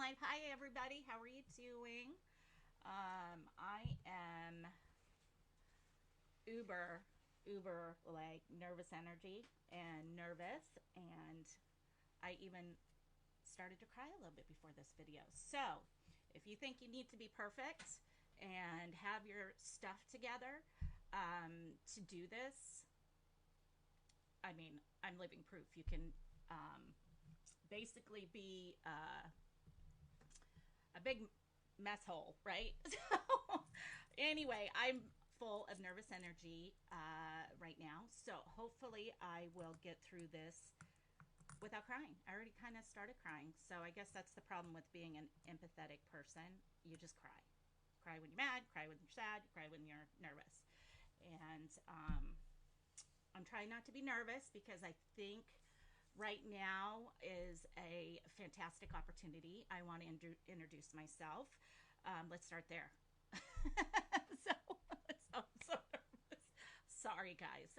live. Hi, everybody. How are you doing? I am uber, uber like nervous energy and nervous, and I even started to cry a little bit before this video. So, if you think you need to be perfect and have your stuff together to do this, I mean, I'm living proof. You can basically be a big mess hole, right? So, anyway, I'm full of nervous energy right now. So, hopefully, I will get through this without crying. I already kind of started crying. So, I guess that's the problem with being an empathetic person. You just cry. Cry when you're mad, cry when you're sad, cry when you're nervous. And I'm trying not to be nervous because I think right now is a fantastic opportunity. I want to introduce myself. Let's start there. so, so nervous. Sorry, guys.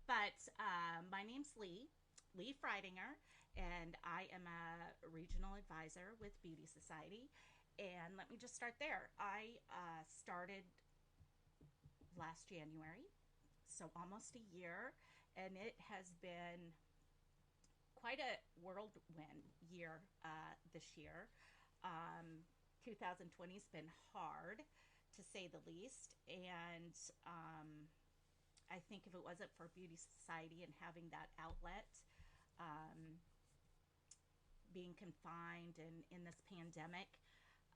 But my name's Lee Freidinger, and I am a regional advisor with Beauty Society. And let me just start there. I started last January, so almost a year, and it has been quite a whirlwind year this year. Um, 2020 has been hard, to say the least, and I think if it wasn't for Beauty Society and having that outlet, um, being confined and in this pandemic,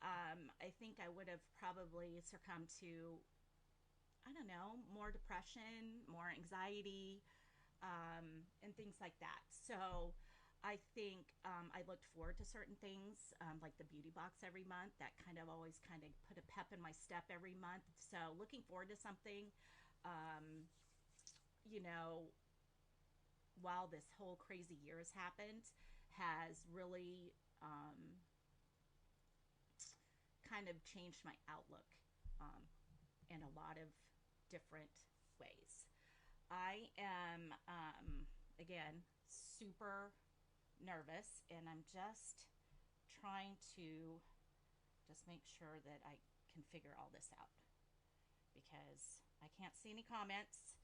I think I would have probably succumbed to, I don't know, more depression, more anxiety, and things like that. So I think I looked forward to certain things, like the beauty box every month. That kind of always kind of put a pep in my step every month. So looking forward to something, um, you know, while this whole crazy year has happened, has really kind of changed my outlook um, in a lot of different ways. I am, again, super nervous, and I'm just trying to just make sure that I can figure all this out because I can't see any comments,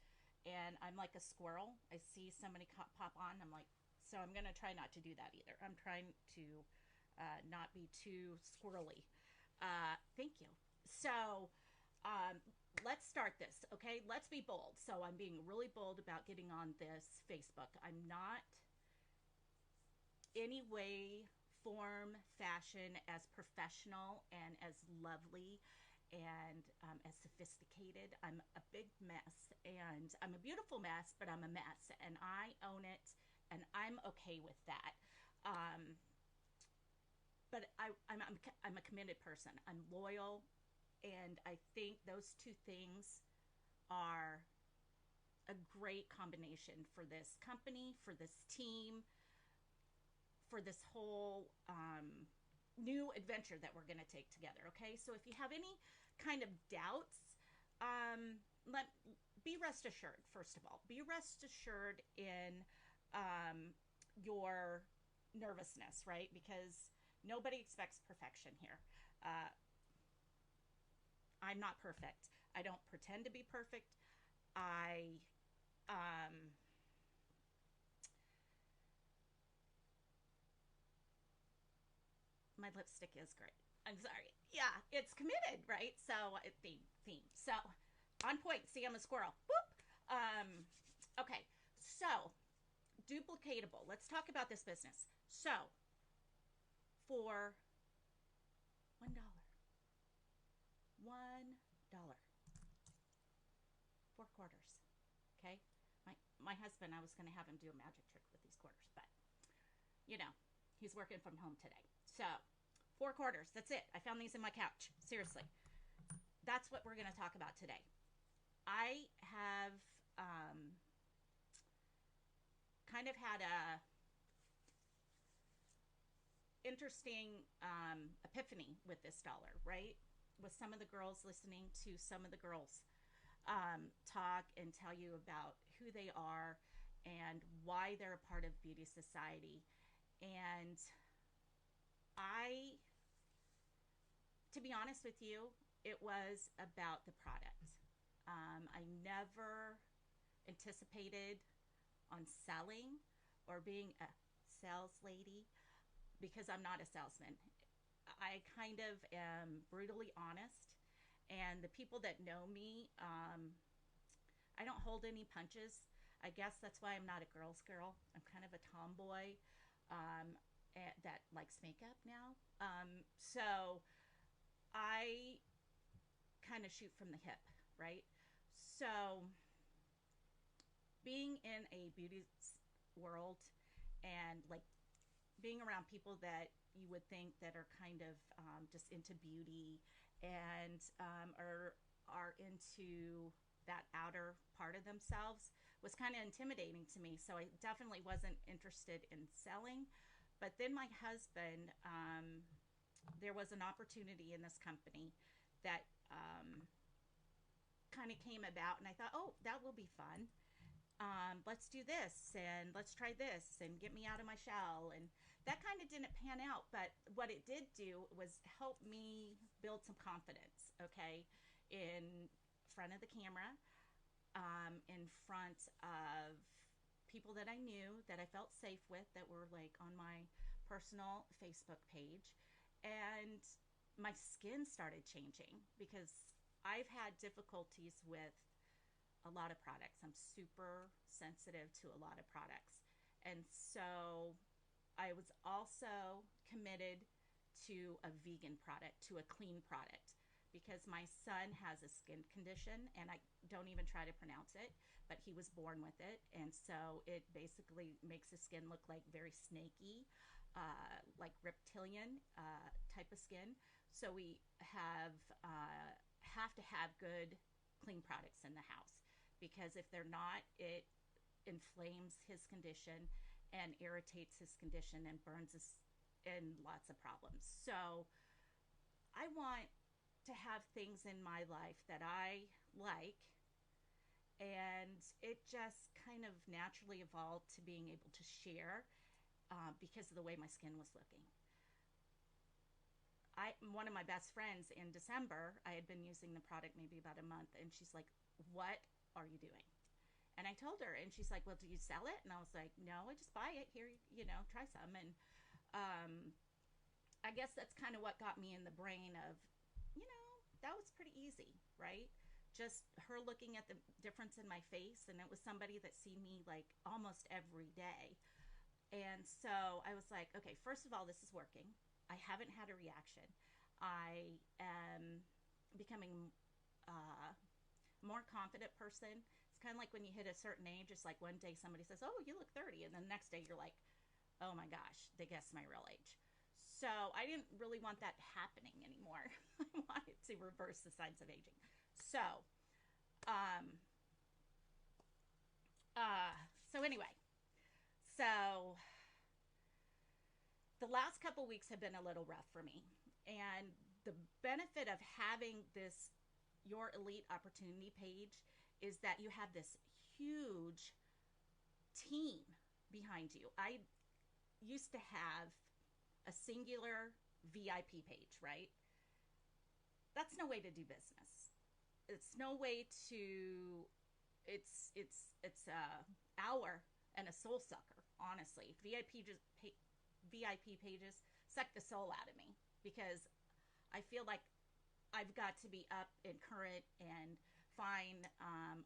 and I'm like a squirrel. I see somebody pop on. I'm like, so I'm going to try not to do that either. I'm trying to not be too squirrely. Thank you. So, um, let's start this, okay? Let's be bold. So, I'm being really bold about getting on this Facebook. I'm not any way, form, fashion as professional and as lovely and as sophisticated. I'm a big mess, and I'm a beautiful mess, but I'm a mess, and I own it, and I'm okay with that. Um, but I'm a committed person. I'm loyal, and I think those two things are a great combination for this company, for this team, for this whole new adventure that we're going to take together. Okay, so if you have any kind of doubts, let be rest assured. First of all, be rest assured in your nervousness, right? Because nobody expects perfection here. Uh, I'm not perfect. I don't pretend to be perfect. I um, my lipstick is great. I'm sorry. Yeah, it's committed, right? So theme. So on point. See, I'm a squirrel. Boop. Okay. So duplicatable. Let's talk about this business. So for $1, $1, 4 quarters. Okay. My husband, I was going to have him do a magic trick with these quarters, but you know, he's working from home today. So 4 quarters. That's it. I found these in my couch. Seriously. That's what we're going to talk about today. I have kind of had a interesting epiphany with this dollar, right? With some of the girls listening to some of the girls talk and tell you about who they are and why they're a part of Beauty Society. And To be honest with you, it was about the product. I never anticipated on selling or being a sales lady because I'm not a salesman. I kind of am brutally honest, and the people that know me, I don't hold any punches. I guess that's why I'm not a girl's girl. I'm kind of a tomboy that likes makeup now. So I kind of shoot from the hip, right? So being in a beauty world and like being around people that you would think that are kind of just into beauty and are into that outer part of themselves was kind of intimidating to me. So I definitely wasn't interested in selling. But then my husband, there was an opportunity in this company that kind of came about, and I thought, oh, that will be fun. Let's do this and let's try this and get me out of my shell. And that kind of didn't pan out, but what it did do was help me build some confidence, okay, in front of the camera, in front of people that I knew that I felt safe with that were like on my personal Facebook page. And my skin started changing because I've had difficulties with a lot of products. I'm super sensitive to a lot of products. And so I was also committed to a vegan product, to a clean product, because my son has a skin condition and I don't even try to pronounce it, but he was born with it. And so it basically makes his skin look like very snaky, like reptilian type of skin. So we have to have good, clean products in the house because if they're not, it inflames his condition and irritates his condition and burns his and lots of problems. So I want to have things in my life that I like, and it just kind of naturally evolved to being able to share because of the way my skin was looking. One of my best friends in December, I had been using the product maybe about a month, and she's like, "What are you doing?" And I told her, and she's like, "Well, do you sell it?" And I was like, "No, I just buy it here, try some." And um, I guess that's kind of what got me in the brain of, that was pretty easy, right? Just her looking at the difference in my face, and it was somebody that see me like almost every day. And so I was like, okay, first of all, this is working. I haven't had a reaction. I am becoming more confident person. It's kind of like when you hit a certain age, it's like one day somebody says, "Oh, you look 30," and then the next day you're like, "Oh my gosh, they guessed my real age." So I didn't really want that happening anymore. I wanted to reverse the signs of aging. So, um, so anyway, so the last couple weeks have been a little rough for me, and the benefit of having this your elite opportunity page is that you have this huge team behind you. I used to have a singular VIP page, right? That's no way to do business. It's no way to it's a hour and a soul sucker, honestly. VIP pages suck the soul out of me because I feel like I've got to be up and current and find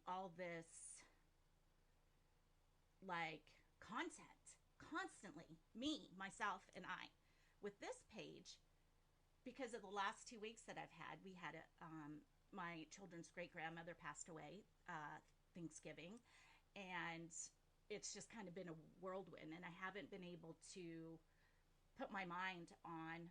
all this like content constantly, me, myself, and I. With this page, because of the last 2 weeks that I've had, we had my children's great grandmother passed away Thanksgiving, and it's just kind of been a whirlwind, and I haven't been able to put my mind on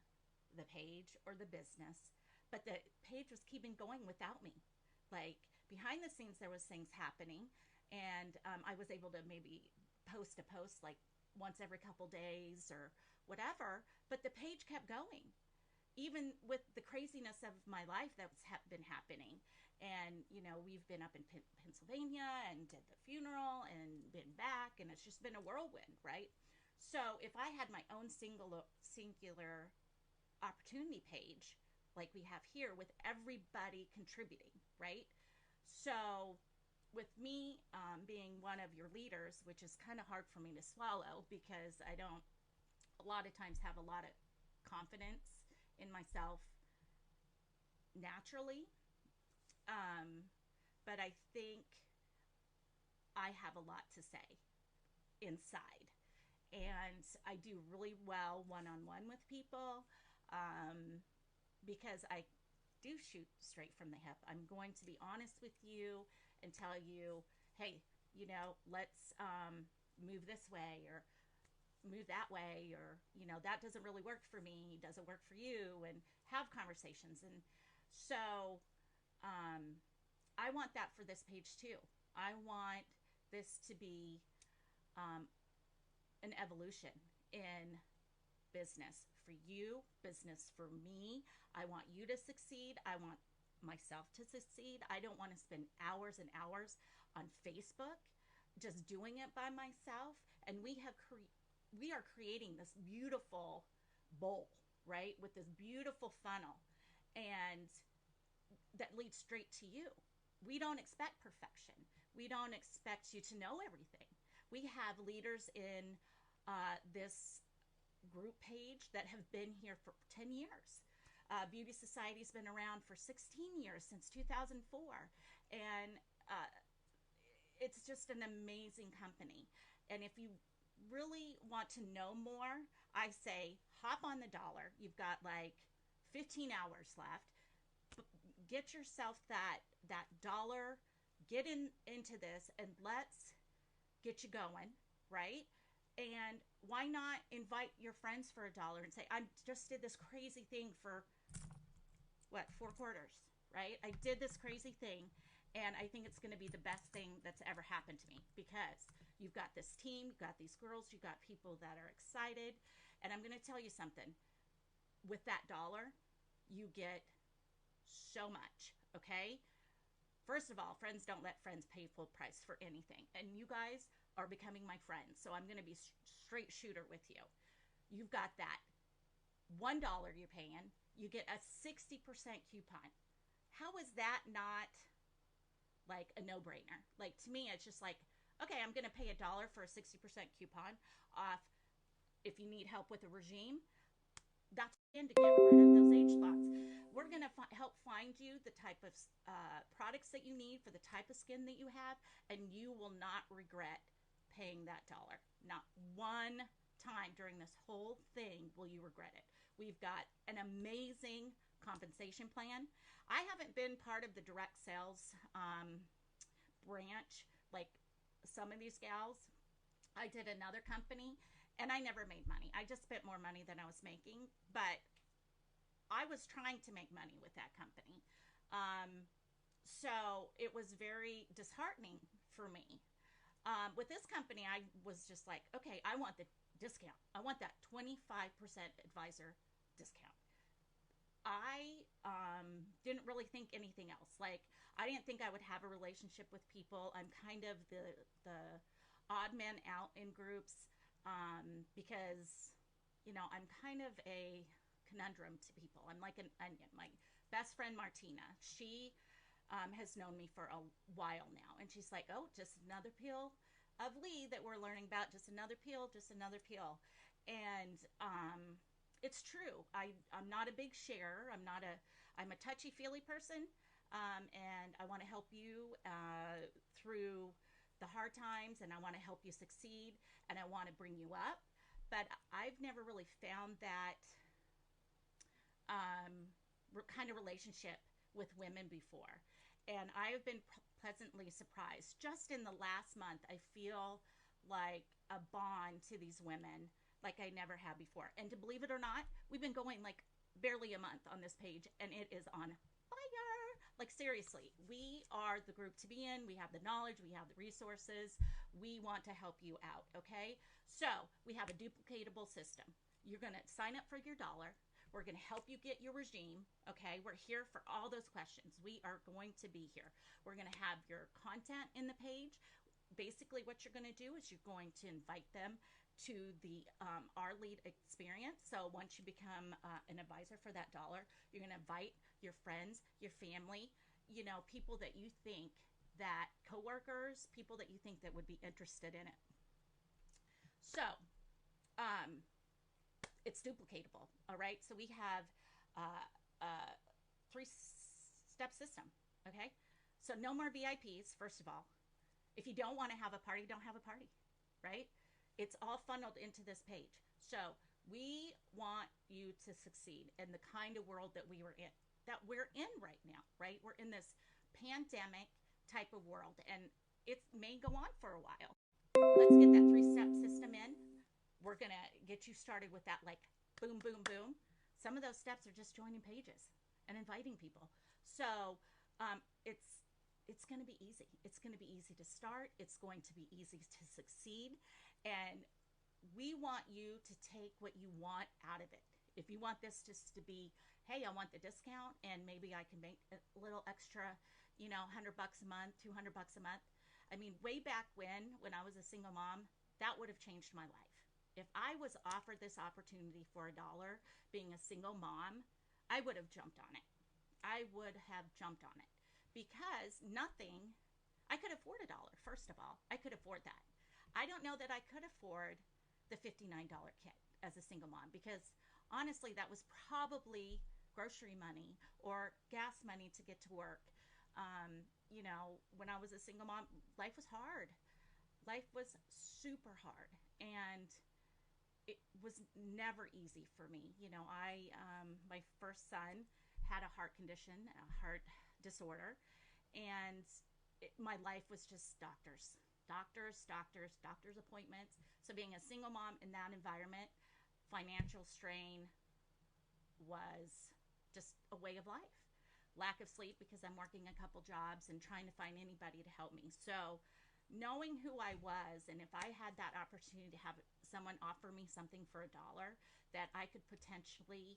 the page or the business, but the page was keeping going without me. Like behind the scenes, there was things happening, and I was able to maybe post a post like once every couple days or whatever, but the page kept going even with the craziness of my life that's been happening. And we've been up in Pennsylvania and did the funeral and been back, and it's just been a whirlwind, right? So if I had my own singular opportunity page, like we have here with everybody contributing, right? So, with me being one of your leaders, which is kind of hard for me to swallow because I don't a lot of times have a lot of confidence in myself naturally. Um, but I think I have a lot to say inside. And I do really well one on one with people um, because I do shoot straight from the hip. I'm going to be honest with you and tell you, hey, let's move this way or move that way, or, that doesn't really work for me, doesn't work for you, and have conversations. And so um, I want that for this page too. I want this to be um, an evolution in business for you, business for me. I want you to succeed. I want myself to succeed. I don't want to spend hours and hours on Facebook just doing it by myself. And we are creating this beautiful bowl, right? With this beautiful funnel and that leads straight to you. We don't expect perfection. We don't expect you to know everything. We have leaders in this group page that have been here for 10 years. Beauty Society's been around for 16 years, since 2004. And uh, it's just an amazing company. And if you really want to know more, I say hop on the dollar. You've got like 15 hours left. Get yourself that dollar, get into this, and let's get you going, right? And why not invite your friends for a dollar and say, I just did this crazy thing for what, 4 quarters, right? I did this crazy thing, and I think it's going to be the best thing that's ever happened to me because you've got this team, you've got these girls, you've got people that are excited. And I'm going to tell you something, with that dollar, you get so much, okay? First of all, friends don't let friends pay full price for anything. And you guys are becoming my friends. So I'm going to be straight shooter with you. You've got that $1 you're paying, you get a 60% coupon. How is that not like a no brainer? Like, to me, it's just like, okay, I'm going to pay $1 for a 60% coupon off. If you need help with a regime, that's in to get rid of those age spots. We're going to help find you the type of products that you need for the type of skin that you have, and you will not regret paying that dollar. Not one time during this whole thing will you regret it. We've got an amazing compensation plan. I haven't been part of the direct sales branch like some of these gals. I did another company and I never made money. I just spent more money than I was making, but I was trying to make money with that company. So it was very disheartening for me. With this company, I was just like, okay, I want the discount. I want that 25% advisor discount. I didn't really think anything else. Like, I didn't think I would have a relationship with people. I'm kind of the odd man out in groups because, I'm kind of a conundrum to people. I'm like an onion. My best friend Martina, she has known me for a while now, and she's like, "Oh, just another peel of Lee that we're learning about. Just another peel, just another peel," and it's true. I'm not a big sharer. I'm a touchy feely person, and I want to help you through the hard times, and I want to help you succeed, and I want to bring you up. But I've never really found that kind of relationship with women before. And I have been pleasantly surprised. Just in the last month, I feel like a bond to these women like I never have before. And to believe it or not, we've been going like barely a month on this page, and it is on fire. Like, seriously, we are the group to be in. We have the knowledge, we have the resources. We want to help you out, okay? So we have a duplicatable system. You're going to sign up for your dollar. We're going to help you get your regime, okay? We're here for all those questions. We are going to be here. We're going to have your content in the page. Basically, what you're going to do is you're going to invite them to the our lead experience. So once you become an advisor for that dollar, you're going to invite your friends, your family, people that you think that coworkers, people that you think that would be interested in it. So um, it's duplicatable. All right. So we have a three-step system. Okay. So no more VIPs. First of all, if you don't want to have a party, don't have a party. Right. It's all funneled into this page. So we want you to succeed in the kind of world that we're in right now. Right. We're in this pandemic type of world, and it may go on for a while. Let's get that three-step system in. We're going to get you started with that, like, boom, boom, boom. Some of those steps are just joining pages and inviting people. So it's going to be easy. It's going to be easy to start. It's going to be easy to succeed. And we want you to take what you want out of it. If you want this just to be, hey, I want the discount and maybe I can make a little extra, $100 a month, $200 a month. I mean, way back when I was a single mom, that would have changed my life. If I was offered this opportunity for $1 being a single mom, I would have jumped on it. I would have jumped on it because I could afford $1, first of all. I could afford that. I don't know that I could afford the $59 kit as a single mom because honestly, that was probably grocery money or gas money to get to work. When I was a single mom, life was hard. Life was super hard. And it was never easy for me. My first son had a heart condition, a heart disorder, and my life was just doctors appointments. So being a single mom in that environment, financial strain was just a way of life. Lack of sleep because I'm working a couple jobs and trying to find anybody to help me. So knowing who I was, and if I had that opportunity to have someone offer me something for $1 that I could potentially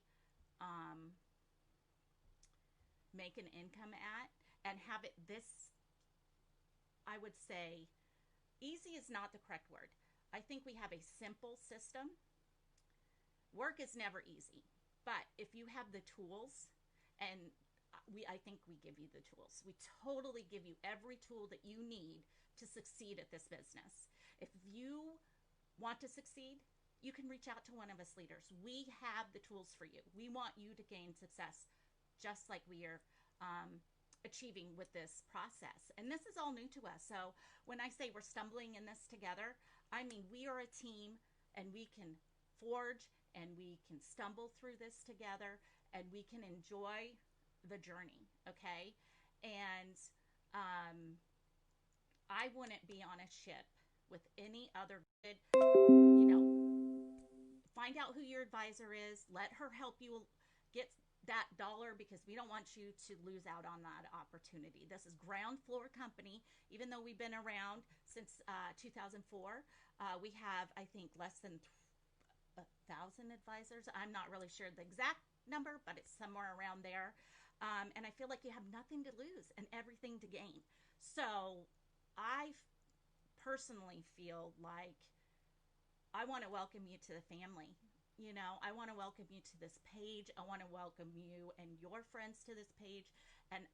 make an income at and have it this, I would say, easy is not the correct word. I think we have a simple system. Work is never easy, but if you have the tools, and I think we give you the tools. We totally give you every tool that you need to succeed at this business. If you want to succeed, you can reach out to one of us leaders. We have the tools for you. We want you to gain success just like we are achieving with this process. And this is all new to us. So when I say we're stumbling in this together, I mean we are a team and we can forge and we can stumble through this together and we can enjoy the journey, okay? And I wouldn't be on a ship with any other good, find out who your advisor is, let her help you get that $1 because we don't want you to lose out on that opportunity. This is ground floor company. Even though we've been around since 2004, we have, I think, less than 1,000 advisors. I'm not really sure the exact number, but it's somewhere around there. And I feel like you have nothing to lose and everything to gain. So I personally feel like I want to welcome you to the family. I want to welcome you to this page. I want to welcome you and your friends to this page, and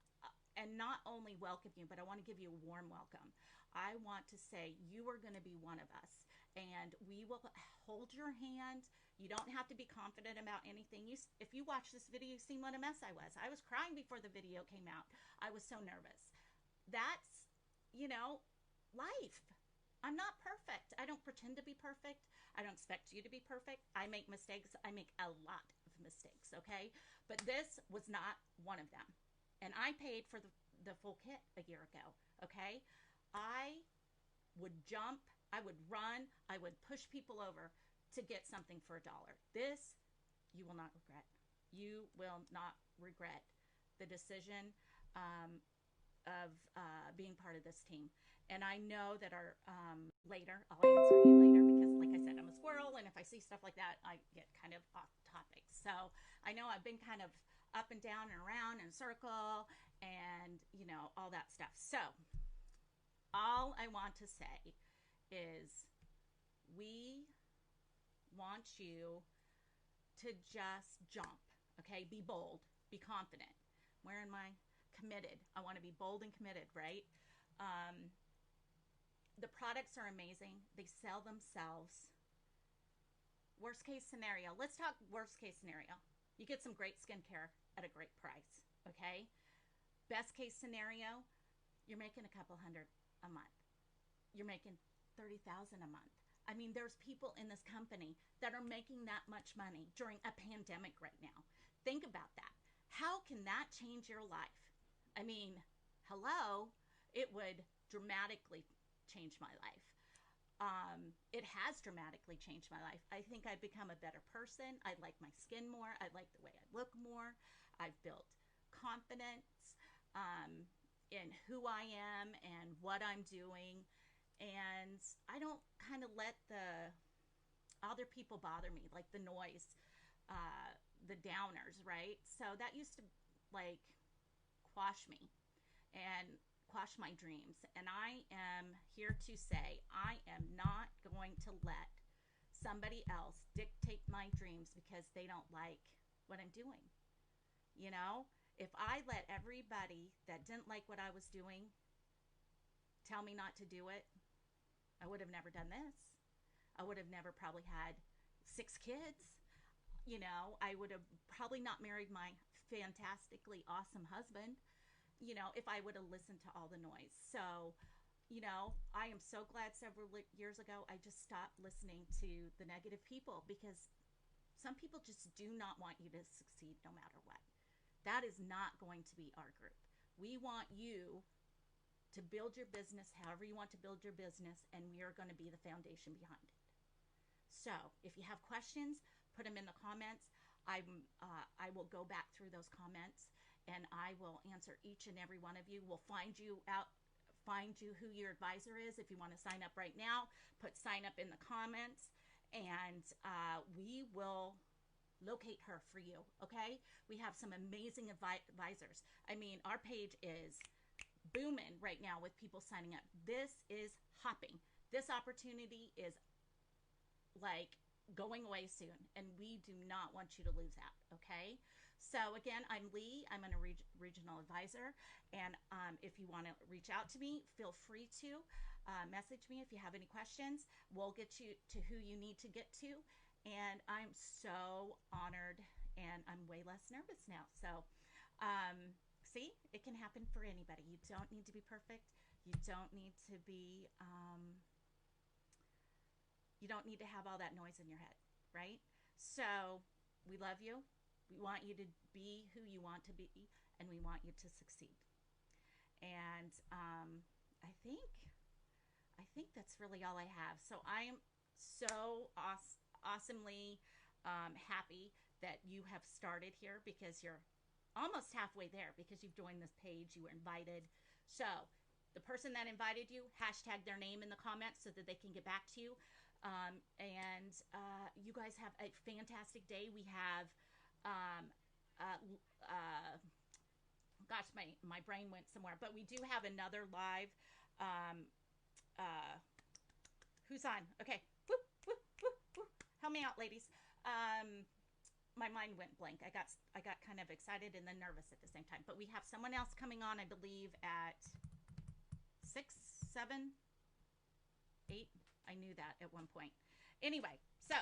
not only welcome you, but I want to give you a warm welcome. I want to say you are going to be one of us, and we will hold your hand. You don't have to be confident about anything. If you watch this video, you've seen what a mess I was. I was crying before the video came out. I was so nervous. That's, life. I'm not perfect. I don't pretend to be perfect. I don't expect you to be perfect. I make mistakes. I make a lot of mistakes, okay? But this was not one of them. And I paid for the full kit a year ago, okay? I would jump, I would run, I would push people over to get something for $1. This, you will not regret. You will not regret the decision of being part of this team. And I know that later, I'll answer you later because, like I said, I'm a squirrel, and if I see stuff like that, I get kind of off topic. So I know I've been kind of up and down and around in a circle and, all that stuff. So all I want to say is we want you to just jump, okay? Be bold, be confident. Where am I? Committed. I want to be bold and committed, right? Um, the products are amazing, they sell themselves. Worst case scenario, let's talk worst case scenario. You get some great skincare at a great price, okay? Best case scenario, you're making a couple hundred a month. You're making 30,000 a month. I mean, there's people in this company that are making that much money during a pandemic right now. Think about that. How can that change your life? I mean, hello, it would dramatically change my life. It has dramatically changed my life. I think I've become a better person. I like my skin more. I like the way I look more. I've built confidence in who I am and what I'm doing. And I don't kind of let the other people bother me, like the noise, the downers, right? So that used to like quash me and quash my dreams. And I am here to say I am not going to let somebody else dictate my dreams because they don't like what I'm doing. You know, if I let everybody that didn't like what I was doing tell me not to do it, I would have never done this. I would have never probably had 6 kids. You know, I would have probably not married my fantastically awesome husband, you know, if I would have listened to all the noise. So, you know, I am so glad several years ago I just stopped listening to the negative people because some people just do not want you to succeed no matter what. That is not going to be our group. We want you to build your business however you want to build your business, and we are going to be the foundation behind it. So, if you have questions, put them in the comments. I will go back through those comments and I will answer each and every one of you. We'll find you out, find you who your advisor is. If you want to sign up right now, put sign up in the comments, and we will locate her for you. Okay, we have some amazing advisors. I mean, our page is booming right now with people signing up. This is hopping. This opportunity is like going away soon, and we do not want you to lose out. Okay, so again, I'm Lee. I'm a regional advisor, and if you want to reach out to me, feel free to message me if you have any questions. We'll get you to who you need to get to, and I'm so honored, and I'm way less nervous now. So see, it can happen for anybody. You don't need to be perfect. You don't need to be you don't need to have all that noise in your head, right? So we love you. We want you to be who you want to be, and we want you to succeed. And I think that's really all I have. So I am so awesomely happy that you have started here, because you're almost halfway there, because you've joined this page, you were invited. So the person that invited you, hashtag their name in the comments so that they can get back to you. And you guys have a fantastic day. We have, uh, uh, gosh, my brain went somewhere, but we do have another live. Um, uh, who's on? Okay, whoop, whoop, whoop, whoop. Help me out, ladies. My mind went blank. I got kind of excited and then nervous at the same time. But we have someone else coming on, I believe, at 6, 7, 8. I knew that at one point. Anyway, so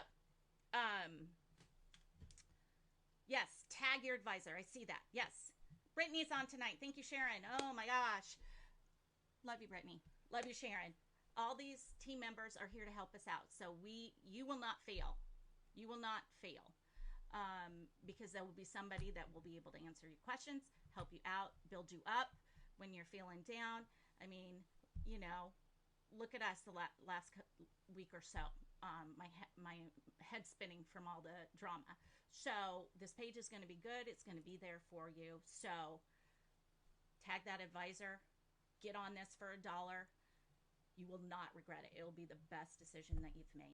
yes, tag your advisor. I see that. Yes. Brittany's on tonight. Thank you, Sharon. Oh my gosh. Love you, Brittany. Love you, Sharon. All these team members are here to help us out. So you will not fail. You will not fail. Because there will be somebody that will be able to answer your questions, help you out, build you up when you're feeling down. I mean, you know, look at us the last week or so. My head spinning from all the drama. So this page is going to be good. It's going to be there for you. So tag that advisor. Get on this for $1. You will not regret it. It will be the best decision that you've made.